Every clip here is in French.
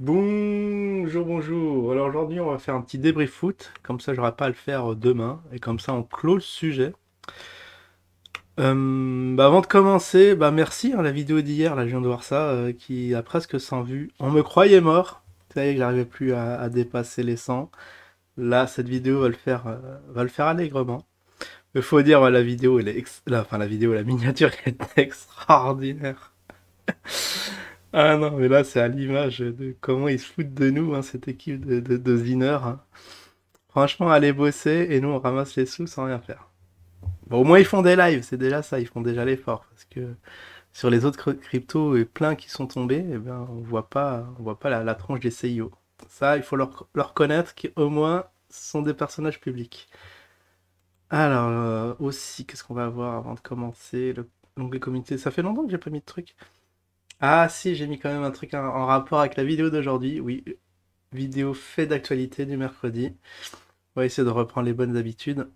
Bonjour, bonjour. Alors aujourd'hui, on va faire un petit débrief foot. Comme ça, j'aurai pas à le faire demain. Et comme ça, on clôt le sujet. Avant de commencer, merci. La vidéo d'hier, là, je viens de voir ça, qui a presque 100 vues. On me croyait mort. Ça y est, que j'arrivais plus à dépasser les 100. Là, cette vidéo va le faire allègrement. Il faut dire, la vidéo, la vidéo, la miniature est extraordinaire. Ah non, mais là, c'est à l'image de comment ils se foutent de nous, hein, cette équipe de Zinner, hein. Franchement, aller bosser et nous, on ramasse les sous sans rien faire. Bon, au moins, ils font des lives, c'est déjà ça, ils font déjà l'effort. Parce que sur les autres cryptos et plein qui sont tombés, eh ben, on voit pas la tronche des CIO. Ça, il faut leur connaître qu'au moins, ce sont des personnages publics. Alors, aussi, qu'est-ce qu'on va voir avant de commencer l'onglet communauté. Ça fait longtemps que j'ai pas mis de truc. Ah si, j'ai mis quand même un truc en rapport avec la vidéo d'aujourd'hui. Oui, vidéo fait d'actualité du mercredi. On va essayer de reprendre les bonnes habitudes.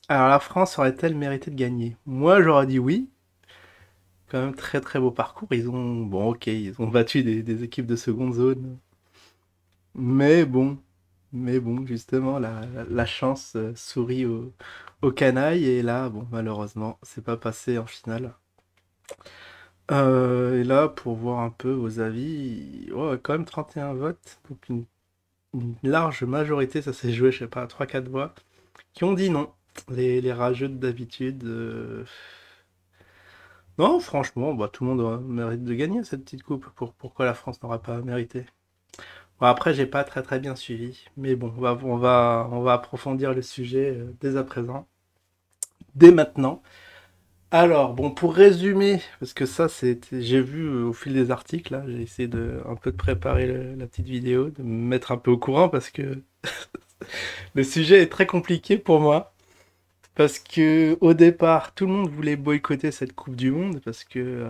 Alors la France aurait-elle mérité de gagner? Moi j'aurais dit oui. Quand même très très beau parcours. Bon ok, ils ont battu des équipes de seconde zone. Mais bon, justement, la chance sourit au canaille. Et là, bon, malheureusement, c'est pas passé en finale. Et là, pour voir un peu vos avis, ouais, quand même 31 votes. Donc une large majorité, ça s'est joué, je sais pas, à 3-4 voix, qui ont dit non. Les rageux d'habitude. Non, franchement, tout le monde mérite de gagner cette petite coupe. Pourquoi la France n'aura pas mérité? Bon, après, j'ai pas très très bien suivi. Mais bon, on va approfondir le sujet dès à présent. Dès maintenant. Alors, bon, pour résumer, parce que ça, j'ai vu au fil des articles, là, j'ai essayé de un peu de préparer la petite vidéo, de me mettre un peu au courant, parce que le sujet est très compliqué pour moi. Parce que au départ, tout le monde voulait boycotter cette Coupe du Monde parce que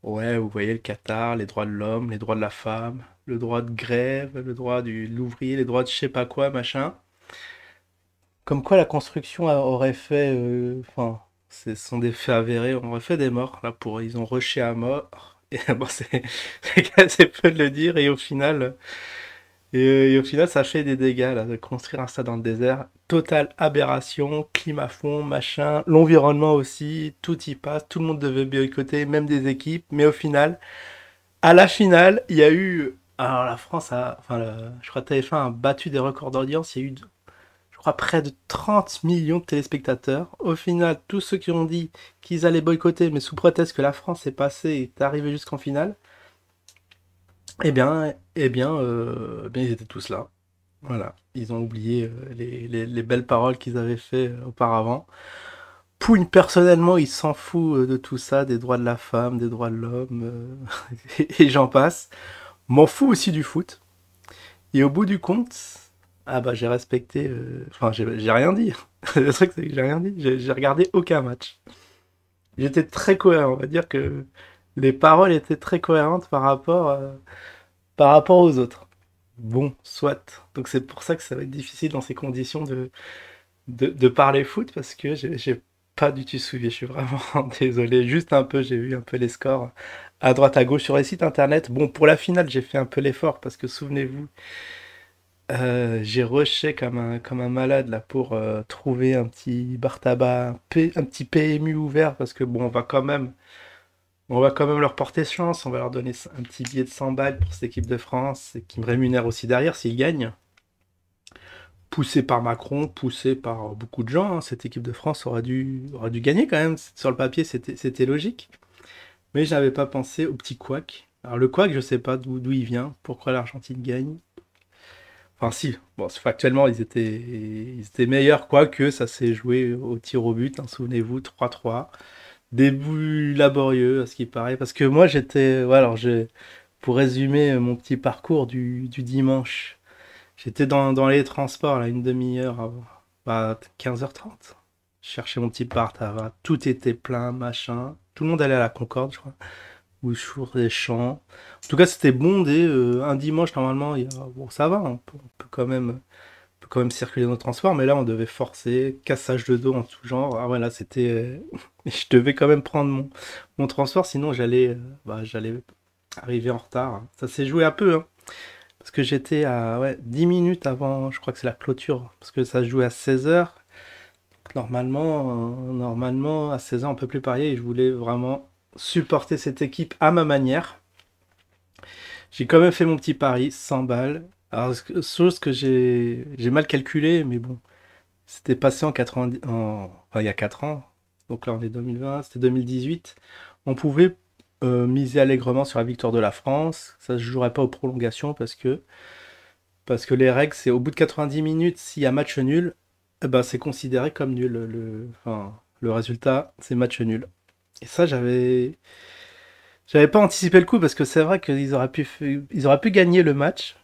ouais, vous voyez le Qatar, les droits de l'homme, les droits de la femme, le droit de grève, le droit de l'ouvrier, les droits de je sais pas quoi, machin. Comme quoi la construction aurait fait, enfin, ce sont des faits avérés, aurait fait des morts là pour, ils ont rushé à mort. Et bon, c'est assez peu de le dire et au final. Et au final, ça fait des dégâts, là, de construire un stade dans le désert. Totale aberration, climat fond, machin, l'environnement aussi, tout y passe, tout le monde devait boycotter, même des équipes. Mais au final, à la finale, il y a eu. Alors la France a. Enfin, je crois que TF1 a battu des records d'audience. Il y a eu, je crois, près de 30 millions de téléspectateurs. Au final, tous ceux qui ont dit qu'ils allaient boycotter, mais sous prétexte que la France est passée et est arrivée jusqu'en finale, ils étaient tous là. Voilà, ils ont oublié les belles paroles qu'ils avaient fait auparavant. Pougne, personnellement, il s'en fout de tout ça, des droits de la femme, des droits de l'homme, et j'en passe. M'en fous aussi du foot. Et au bout du compte, ah bah j'ai respecté, enfin j'ai rien dit. Le truc c'est que j'ai rien dit, j'ai regardé aucun match. J'étais très cohérent, on va dire que les paroles étaient très cohérentes par rapport aux autres. Bon, soit. Donc c'est pour ça que ça va être difficile dans ces conditions de parler foot parce que j'ai pas du tout suivi. Je suis vraiment désolé. Juste un peu, j'ai vu un peu les scores à droite à gauche sur les sites internet. Bon, pour la finale, j'ai fait un peu l'effort parce que souvenez-vous, j'ai rushé comme un malade là pour trouver un petit bar tabac, un petit PMU ouvert parce que bon, on va quand même leur porter chance. On va leur donner un petit billet de 100 balles pour cette équipe de France et qui me rémunère aussi derrière s'ils gagnent. Poussé par Macron, poussé par beaucoup de gens, hein, cette équipe de France aurait dû gagner quand même. Sur le papier, c'était logique. Mais je n'avais pas pensé au petit couac. Alors le couac, je sais pas d'où il vient, pourquoi l'Argentine gagne. Enfin si, bon, factuellement, ils étaient meilleurs, quoique ça s'est joué au tir au but, hein, souvenez-vous, 3-3. Début laborieux, à ce qui paraît. Parce que moi, ouais, alors, pour résumer mon petit parcours du dimanche, j'étais dans les transports, là, une demi-heure avant. 15h30. Je cherchais mon petit part, tout était plein, machin. Tout le monde allait à la Concorde, je crois. Ou sur des champs. En tout cas, c'était bondé. Un dimanche, normalement, bon, ça va, on peut quand même circuler dans le transport, mais là, on devait forcer, cassage de dos en tout genre. Ah ouais, là, c'était. Je devais quand même prendre mon transport, sinon j'allais arriver en retard. Ça s'est joué un peu, hein. que j'étais à ouais, 10 minutes avant, je crois que c'est la clôture, parce que ça se jouait à 16 h. Normalement, à 16 h, on peut plus parier et je voulais vraiment supporter cette équipe à ma manière. J'ai quand même fait mon petit pari, 100 balles. Alors, chose que j'ai mal calculé, mais bon, c'était passé en 90, enfin, il y a 4 ans. Donc là, on est 2020, c'était 2018. On pouvait miser allègrement sur la victoire de la France. Ça se jouerait pas aux prolongations parce que les règles, c'est au bout de 90 minutes, s'il y a match nul, eh ben, c'est considéré comme nul. Enfin, le résultat, c'est match nul. Et ça, j'avais pas anticipé le coup parce que c'est vrai ils auraient pu gagner le match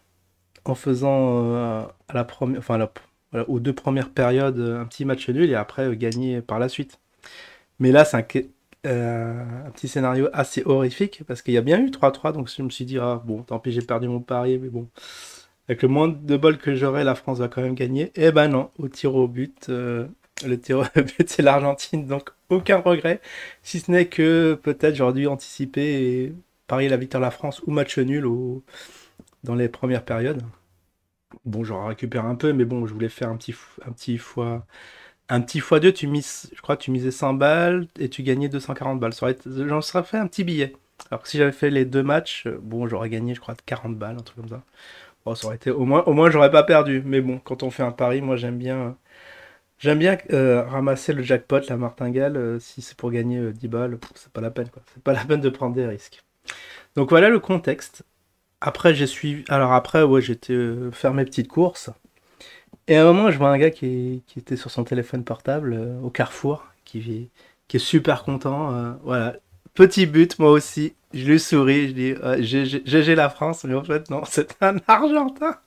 en faisant à la première, enfin, voilà, aux deux premières périodes un petit match nul et après gagner par la suite. Mais là, c'est un petit scénario assez horrifique parce qu'il y a bien eu 3-3, donc je me suis dit, ah bon, tant pis, j'ai perdu mon pari, mais bon, avec le moins de bol que j'aurai, la France va quand même gagner. Eh ben non, au tir au but, le tir au but, c'est l'Argentine, donc aucun regret, si ce n'est que peut-être j'aurais dû anticiper et parier la victoire de la France ou match nul dans les premières périodes. Bon, j'aurais récupéré un peu, mais bon, je voulais faire un petit fois 2, je crois que tu misais 100 balles et tu gagnais 240 balles. J'en serais fait un petit billet. Alors que si j'avais fait les deux matchs, bon, j'aurais gagné, je crois, 40 balles, un truc comme ça. Bon, ça aurait été, au moins, j'aurais pas perdu. Mais bon, quand on fait un pari, moi, j'aime bien ramasser le jackpot, la martingale. Si c'est pour gagner 10 balles, c'est pas la peine, quoi. C'est pas la peine de prendre des risques. Donc voilà le contexte. Après, j'ai suivi. Alors après, ouais, j'étais faire mes petites courses. Et à un moment, je vois un gars qui était sur son téléphone portable au Carrefour, qui est super content. Voilà. Petit but, moi aussi. Je lui souris, je dis GG la France, mais en fait, non, c'est un Argentin.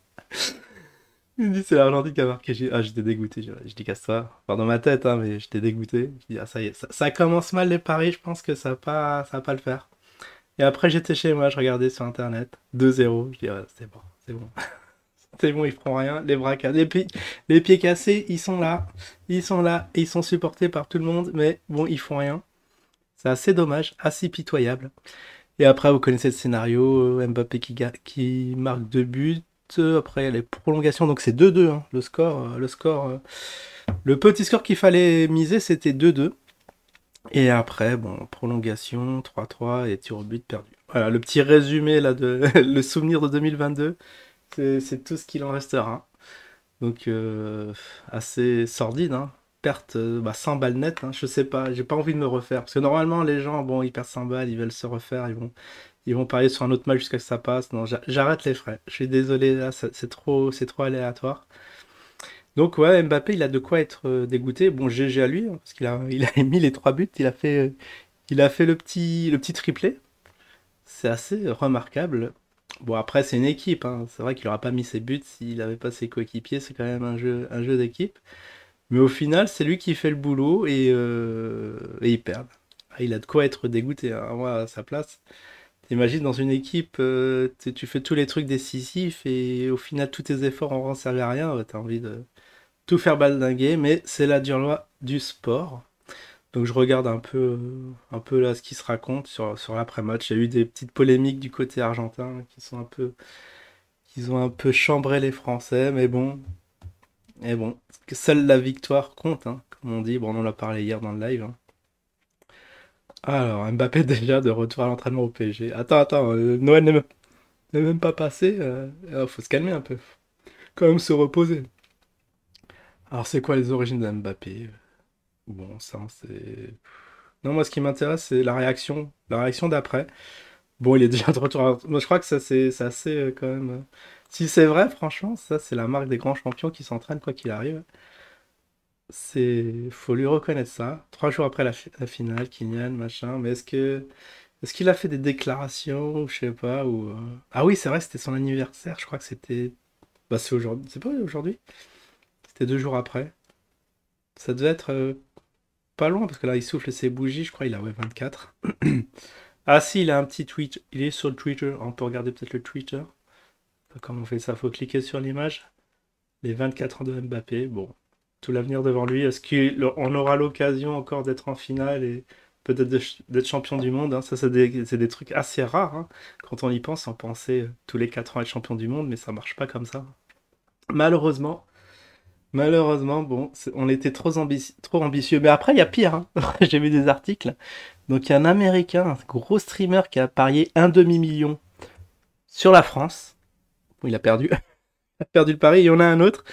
Il me dit c'est l'Argentine qui a marqué. J'étais dégoûté. Je dis casse-toi. Enfin, dans ma tête, hein, mais j'étais dégoûté. Je dis, ah, ça y est, ça commence mal les paris, je pense que ça va pas le faire. Et après, j'étais chez moi, je regardais sur internet. 2-0. Je dis, ouais, c'est bon, c'est bon. C'est bon, ils feront rien. Les bras cassés, les pieds cassés, ils sont là. Ils sont là et ils sont supportés par tout le monde. Mais bon, ils font rien. C'est assez dommage, assez pitoyable. Et après, vous connaissez le scénario. Mbappé qui marque 2 buts. Après, il y a les prolongations. Donc c'est 2-2, hein. Le petit score qu'il fallait miser, c'était 2-2. Et après, bon, prolongation, 3-3 et tir au but perdu. Voilà, le petit résumé là le souvenir de 2022. C'est tout ce qu'il en restera. Donc, assez sordide, hein. Perte, 100 balles net, hein. Je sais pas, j'ai pas envie de me refaire. Parce que normalement, les gens, bon, ils perdent 100 balles, ils veulent se refaire, ils vont parier sur un autre match jusqu'à ce que ça passe. Non, j'arrête les frais. Je suis désolé, là, c'est trop aléatoire. Donc, ouais, Mbappé, il a de quoi être dégoûté. Bon, GG à lui, hein, parce qu'il a mis les 3 buts, il a fait le petit triplé. C'est assez remarquable. Bon, après, c'est une équipe, hein. C'est vrai qu'il n'aura pas mis ses buts s'il n'avait pas ses coéquipiers. C'est quand même un jeu d'équipe. Mais au final, c'est lui qui fait le boulot et il perd. Ah, il a de quoi être dégoûté, hein. Moi, à sa place, t'imagines dans une équipe, tu fais tous les trucs décisifs et au final, tous tes efforts n'auront servi à rien. T'as envie de tout faire baldinguer, mais c'est la dure loi du sport. Donc je regarde un peu là ce qui se raconte sur l'après-match. Il y a eu des petites polémiques du côté argentin qui ont un peu chambré les Français, mais bon, que seule la victoire compte, hein, comme on dit. Bon, on en a parlé hier dans le live, hein. Alors, Mbappé déjà de retour à l'entraînement au PSG. Attends, Noël n'est même pas passé. Faut se calmer un peu. Quand même se reposer. Alors, c'est quoi les origines de Mbappé? Bon, ça, c'est... Non, moi, ce qui m'intéresse, c'est la réaction d'après. Bon, il est déjà de retour. Moi, je crois que ça, c'est assez quand même. Si c'est vrai, franchement, ça, c'est la marque des grands champions qui s'entraînent quoi qu'il arrive. Faut lui reconnaître ça. 3 jours après la finale, Kylian, machin. Mais est-ce qu'il a fait des déclarations, ou je sais pas, Ah oui, c'est vrai, c'était son anniversaire. Je crois que c'était. Bah, c'est aujourd'hui. C'est pas aujourd'hui? C'était 2 jours après. Ça devait être pas loin parce que là, il souffle ses bougies. Je crois il a ouais 24. Ah si, il a un petit tweet. Il est sur le Twitter. On peut regarder peut-être le Twitter. Comment on fait ça? Faut cliquer sur l'image. Les 24 ans de Mbappé. Bon, tout l'avenir devant lui. Est-ce qu'on aura l'occasion encore d'être en finale et peut-être d'être champion du monde, hein. Ça, c'est des trucs assez rares, hein. Quand on y pense, on pensait tous les 4 ans être champion du monde, mais ça marche pas comme ça. Malheureusement, malheureusement, bon, on était trop ambitieux. Mais après, il y a pire, hein. J'ai vu des articles. Donc, il y a un Américain, un gros streamer qui a parié un demi-million sur la France. Bon, il a perdu. Il a perdu le pari. Il y en a un autre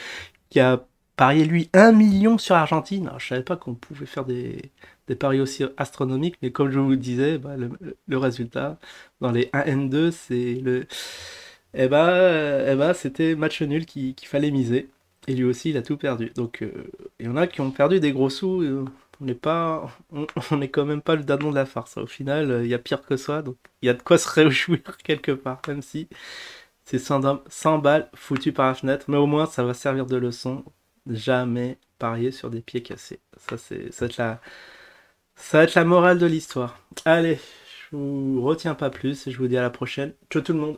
qui a parié, lui, 1 million sur l'Argentine. Alors, je savais pas qu'on pouvait faire des paris aussi astronomiques, mais comme je vous le disais, bah, le résultat dans les 1N2, c'est le. C'était match nul qu'il fallait miser. Et lui aussi, il a tout perdu. Donc, il y en a qui ont perdu des gros sous. On n'est pas, on est quand même pas le dindon de la farce. Au final, il y a pire que ça. Donc, il y a de quoi se réjouir quelque part, même si c'est 100 balles foutues par la fenêtre. Mais au moins, ça va servir de leçon. Jamais parier sur des pieds cassés. Ça va être la morale de l'histoire. Allez, je vous retiens pas plus et je vous dis à la prochaine. Ciao tout le monde.